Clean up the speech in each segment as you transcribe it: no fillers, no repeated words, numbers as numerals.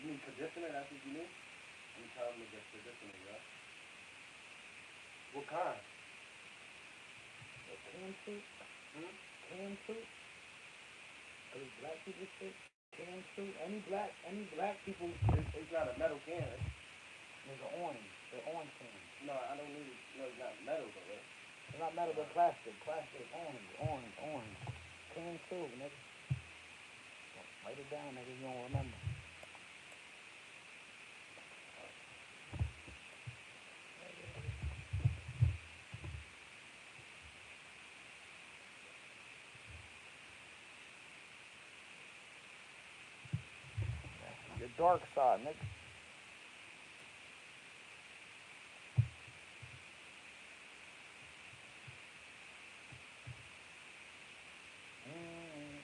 You need conditioner? That's what you need? Let me tell them to get conditioner, yeah? What kind? Canned fruit? Hmm? Canned fruit? Or is black people shit? Canned fruit? Any black people, It's not a metal can, right? there's an orange. The orange can. No, I don't need it. No, it's not metal, though, right? It's not metal, but plastic. Plastic, orange. Canned fruit, nigga. Write it down, nigga. You don't remember. Your dark side, nigga. Mm.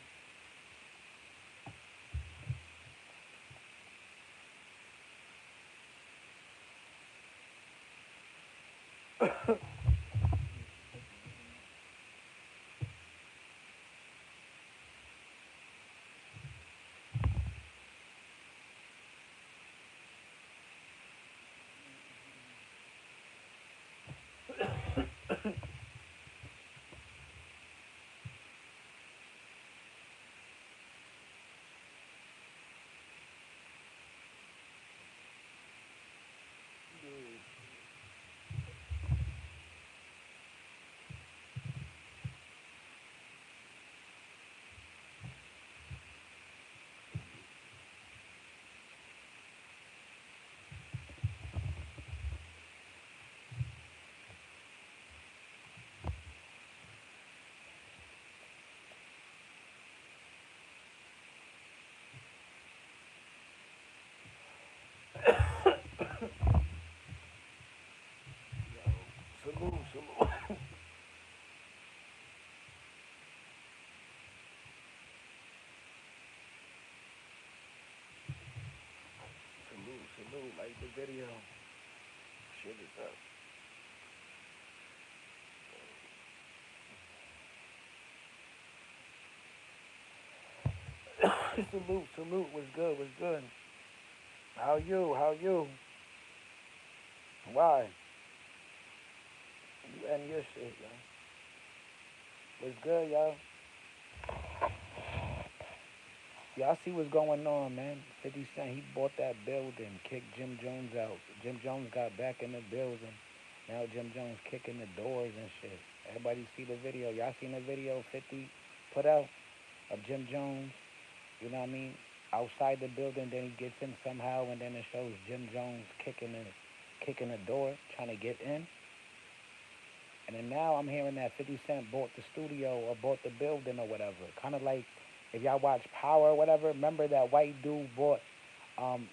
Salute. Salute. Like the video. Shit is up. Salute. Was good? How you? Why? You end your shit, yo. What's good, y'all? Y'all see what's going on, man. 50 Cent, he bought that building, kicked Jim Jones out. Jim Jones got back in the building. Now Jim Jones kicking the doors and shit. Everybody see the video. Y'all seen the video 50 put out of Jim Jones, you know what I mean? Outside the building, then he gets in somehow, and then it shows Jim Jones kicking the door, trying to get in. And then now I'm hearing that 50 Cent bought the studio or bought the building or whatever. Kind of like if y'all watch Power or whatever, remember that white dude bought um,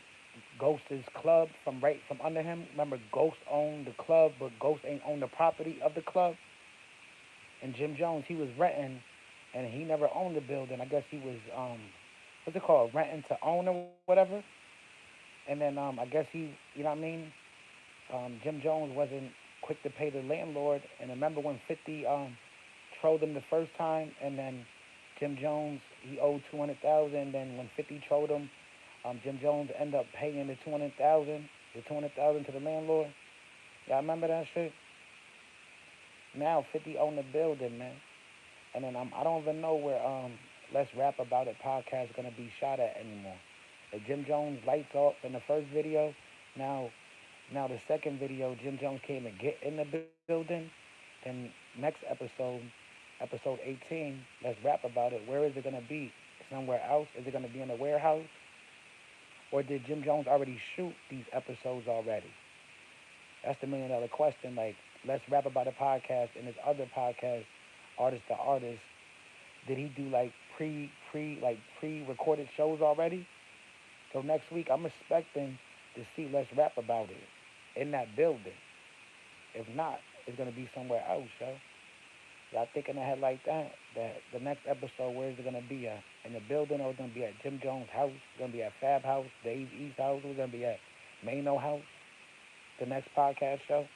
Ghost's club from right from under him? Remember Ghost owned the club, but Ghost ain't owned the property of the club? And Jim Jones, he was renting, and he never owned the building. I guess he was, what's it called, renting to own or whatever. And then I guess he, you know what I mean? Jim Jones wasn't quick to pay the landlord. And remember when 50 trolled him the first time, and then Jim Jones he owed 200,000. Then when 50 trolled him, Jim Jones ended up paying the 200,000 to the landlord. Y'all remember that shit? Now 50 own the building, man. And then I don't even know where Let's Rap About It podcast is gonna be shot at anymore. The Jim Jones lights off in the first video. Now Now the second video, Jim Jones came to get in the building. Then next episode 18, let's rap about it. Where is it gonna be? Somewhere else? Is it gonna be in a warehouse? Or did Jim Jones already shoot these episodes already? That's the $1 million question. Like, let's rap about a podcast and his other podcast, artist to artist. Did he do like pre recorded shows already? So next week I'm expecting to see Let's Rap About It in that building. If not, it's gonna be somewhere else, yo. Y'all thinking ahead like that? That the next episode, where is it gonna be at? In the building, or it's gonna be at Jim Jones' house? It's gonna be at Fab House, Dave East house. It's gonna be at Mano House. The next podcast show.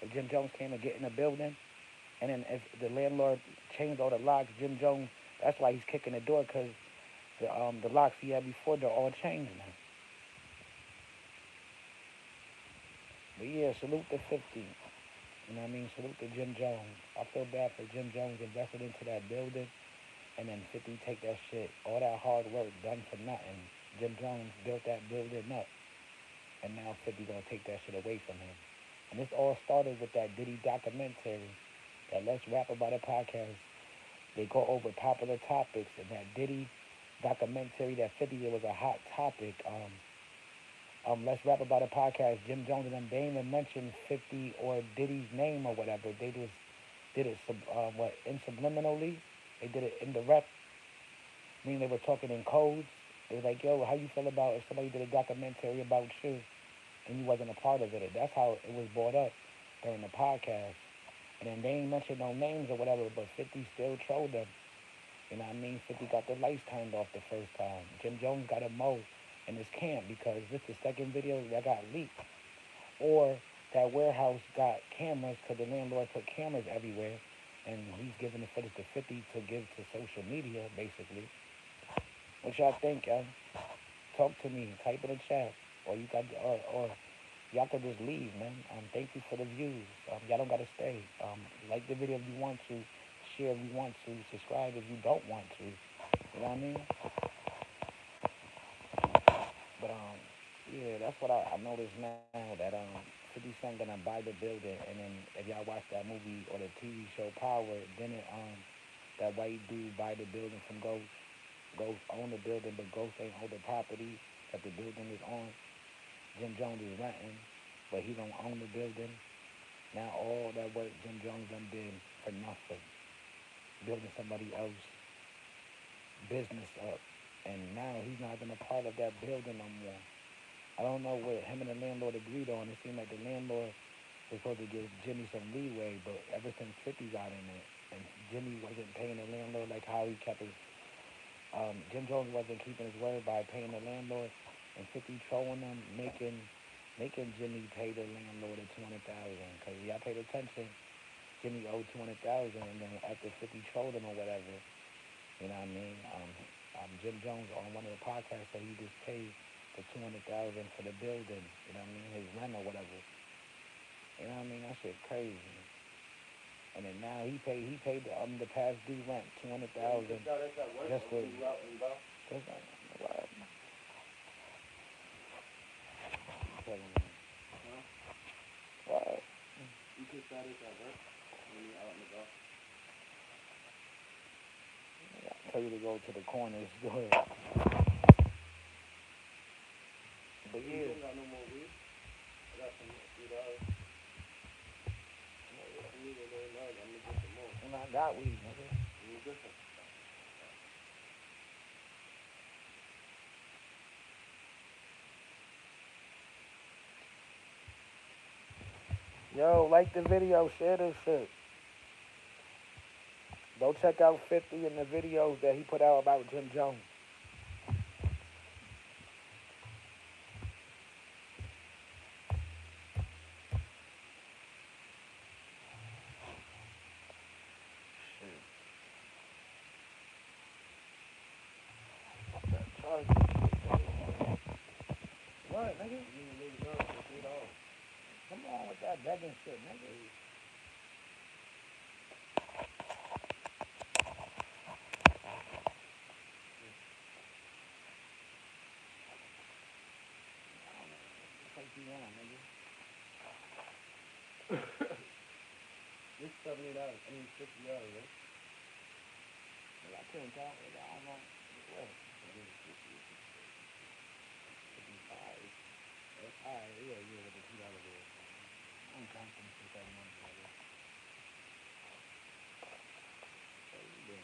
If Jim Jones came to get in the building, and then if the landlord changed all the locks, Jim Jones. That's why he's kicking the door, because the locks he had before they're all changed now. But yeah, salute to 50. You know what I mean? Salute to Jim Jones. I feel bad for Jim Jones invested into that building and then 50 take that shit, all that hard work done for nothing. Jim Jones built that building up, and now 50 gonna take that shit away from him. And this all started with that Diddy documentary, that Let's Rap About It podcast. They go over popular topics, and that Diddy documentary, that 50, it was a hot topic. Let's Rap About It podcast. Jim Jones and them, they didn't even mention 50 or Diddy's name or whatever. They just did it subliminally. They did it indirect. Meaning they were talking in codes. They was like, yo, how you feel about if somebody did a documentary about you and you wasn't a part of it? That's how it was brought up during the podcast. And then they ain't mention no names or whatever, but 50 still trolled them. You know what I mean? 50 got the lights turned off the first time. Jim Jones got a mo in his camp because this the second video that got leaked. Or that warehouse got cameras because the landlord put cameras everywhere and he's giving the footage to 50 to give to social media, basically. What y'all think, yo? Talk to me. Type in the chat, or you got, or y'all could just leave, man. Thank you for the views. Y'all don't gotta stay. Like the video if you want to, share if you want to, subscribe if you don't want to. You know what I mean? But yeah, that's what I noticed now that 50 Cent gonna buy the building, and then if y'all watch that movie or the TV show Power, then that white dude buy the building from Ghost. Ghost own the building, but Ghost ain't hold the property that the building is on. Jim Jones is renting, but he don't own the building. Now all that work Jim Jones done did for nothing, building somebody else business up, and now he's not even a part of that building no more. I don't know what him and the landlord agreed on. It seemed like the landlord was supposed to give Jimmy some leeway, but ever since 50 got in it, and Jimmy wasn't paying the landlord like how he kept his Jim Jones wasn't keeping his word by paying the landlord, and 50 trolling them, making Jimmy pay the landlord the 200,000. Cause y'all paid attention, Jimmy owed 200,000, and then after 50 trolled him or whatever, you know what I mean? Jim Jones on one of the podcasts said he just paid the 200,000 for the building. You know what I mean? His rent or whatever. You know what I mean? That shit crazy. And then now he paid the past due rent 200,000 just for just like what? Huh? What? You can start this at work when you're out and about. I tell you to go to the corner store. But You yeah, don't got no more weed? I got some $3. I need a little light. I'm gonna get some more. and I got weed, nigga. I'm gonna get some. Yo, like the video, share this shit. Go check out 50 in the videos that he put out about Jim Jones. Shit. What, nigga? You need a little light for $3. Come on with that begging shit, nigga. Take you on, nigga. This $70. I mean $60, right? Well, I couldn't count it. I don't know. What? 55. Alright, yeah, with the $2 bill. I'm counting for that money, nigga. What you doing?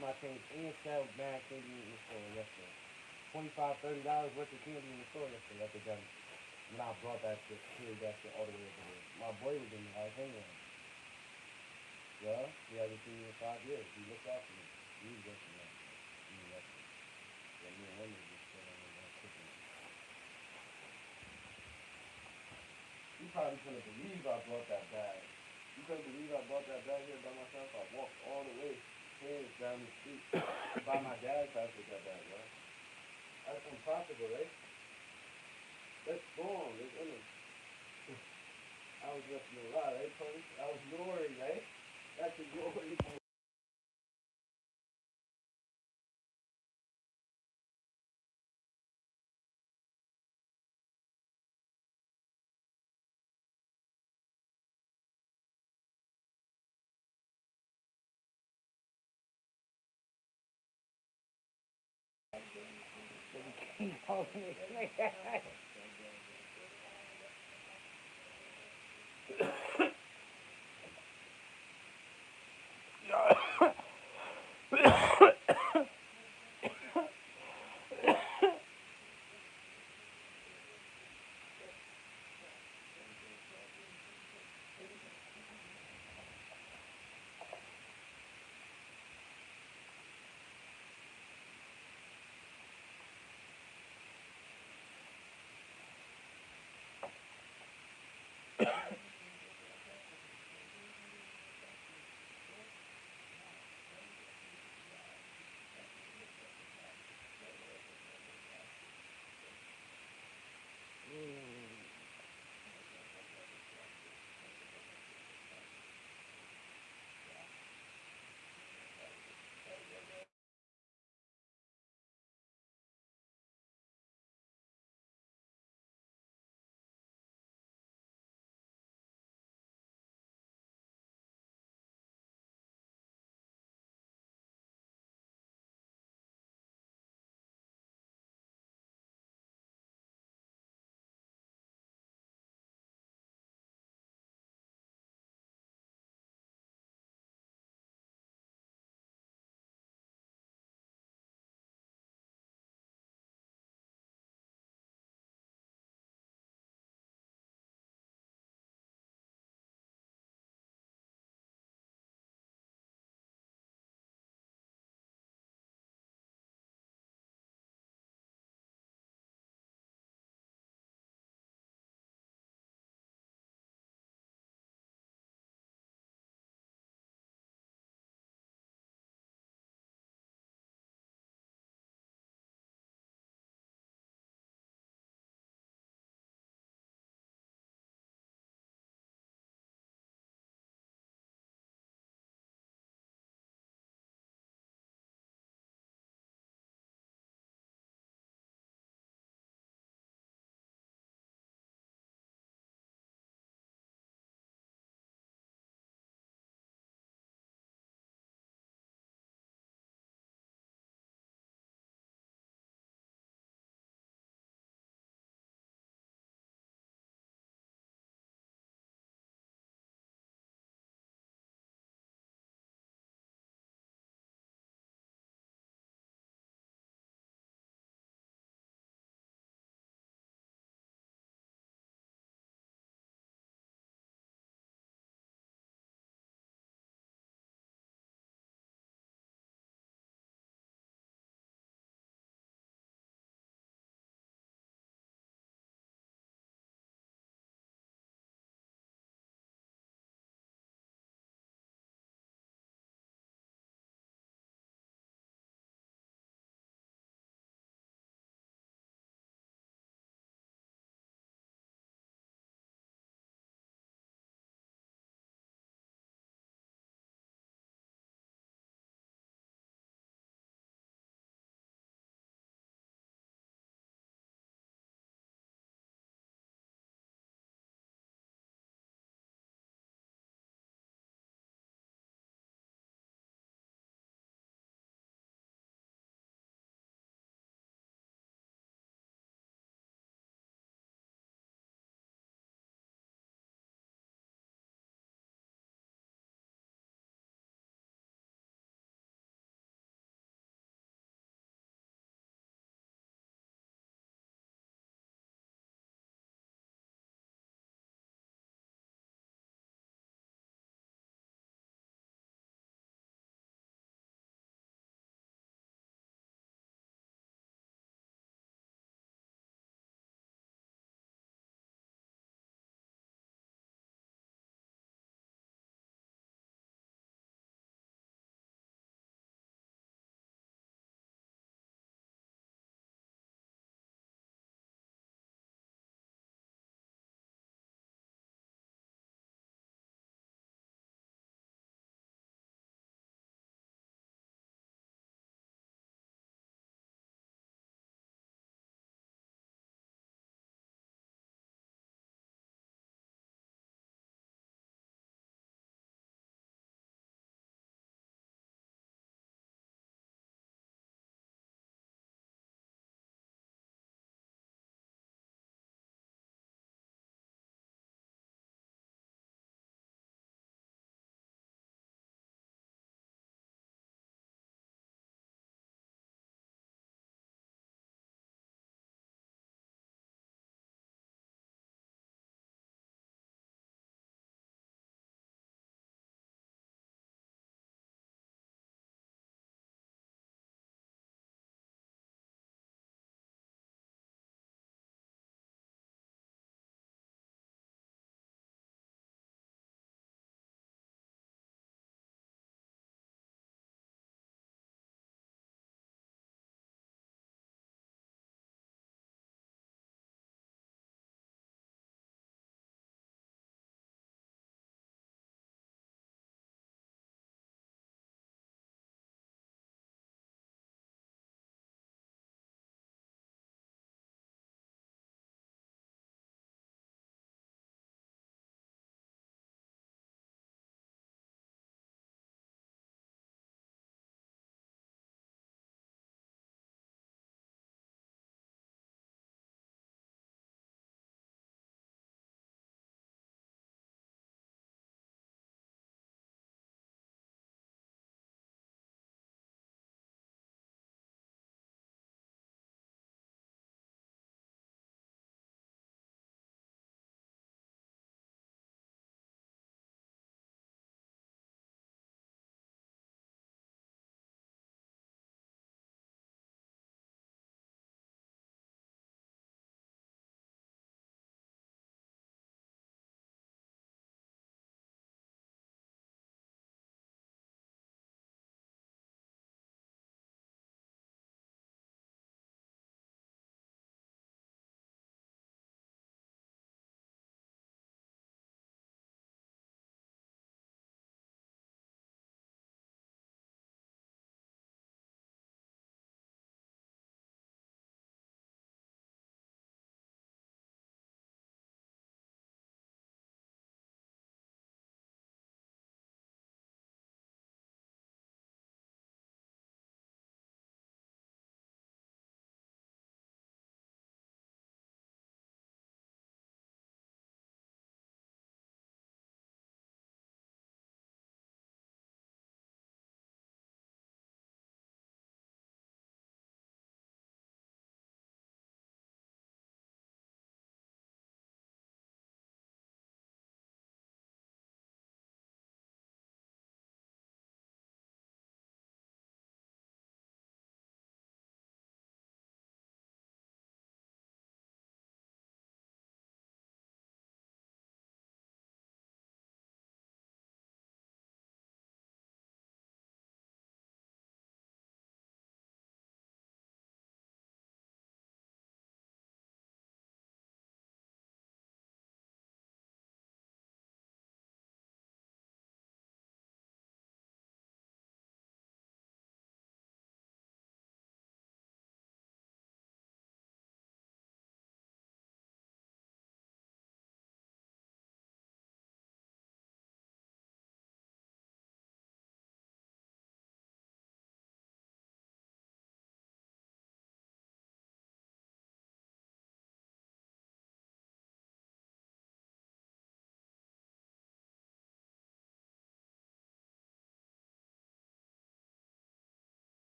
my change and sell mad candy in the store yesterday. $25, $30 worth of candy in the store yesterday at the deli. When I brought that shit, carried that shit all the way over there. My boy was in there, I was hanging with him. Yeah, he hasn't seen me in 5 years. He looked out for me. He was working that shit. He was working. Yeah, me and him was just chilling and cooking. You probably couldn't believe I brought that bag. You couldn't believe I brought that bag here by myself. I walked all the way, hands down the street, by my dad's house with that bag, right? That's impossible, right? That's gone. It's in it. I was lifting a lot, right, Tony? I was glory, right? That's a glory. Keep holding it.